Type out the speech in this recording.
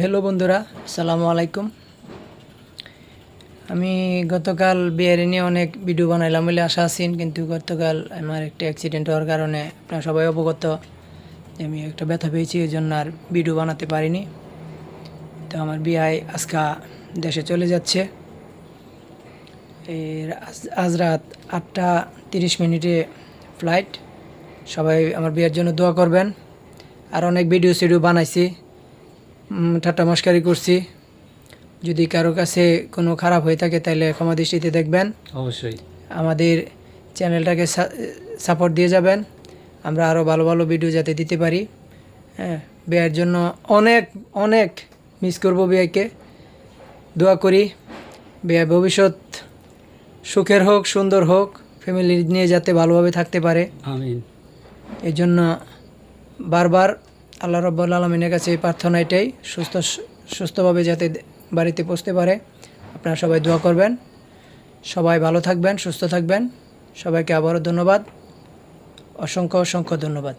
Hello বন্ধুরা, আসসালামু আলাইকুম। আমি গতকাল বিয়ারে নিয়ে অনেক ভিডিও বানাইলাম বলে আশা আছেন, কিন্তু গতকাল আমার একটা অ্যাক্সিডেন্ট হওয়ার কারণে আপনারা সবাই অবগত যে আমি একটা ব্যথা পেয়েছি, এই জন্য আর ভিডিও বানাতে পারিনি। তো আমার বিয়াই আজকে দেশে চলে যাচ্ছে। এর আজ রাত 8:30 ফ্লাইট। সবাই আমার বিয়ের জন্য দোয়া করবেন। আর অনেক ভিডিও বানাইছি, ঠাট্টা মস্কারি করছি। যদি কারো কাছে কোনো খারাপ হয়ে থাকে তাহলে ক্ষমা দৃষ্টিতে দেখবেন। অবশ্যই আমাদের চ্যানেলটাকে সাপোর্ট দিয়ে যাবেন, আমরা আরও ভালো ভালো ভিডিও যাতে দিতে পারি। হ্যাঁ, বিয়ের জন্য অনেক অনেক মিস করব বিয়েকে। দোয়া করি বিয়ের ভবিষ্যৎ সুখের হোক, সুন্দর হোক, ফ্যামিলি নিয়ে যাতে ভালোভাবে থাকতে পারে। আমিন। এই জন্য বারবার আল্লাহ রাব্বুল আলামিনের কাছে প্রার্থনা এটাই, সুস্থভাবে যাতে বাড়িতে পৌঁছতে পারে। আপনারা সবাই দোয়া করবেন। সবাই ভালো থাকবেন, সুস্থ থাকবেন। সবাইকে আবারও ধন্যবাদ, অসংখ্য অসংখ্য ধন্যবাদ।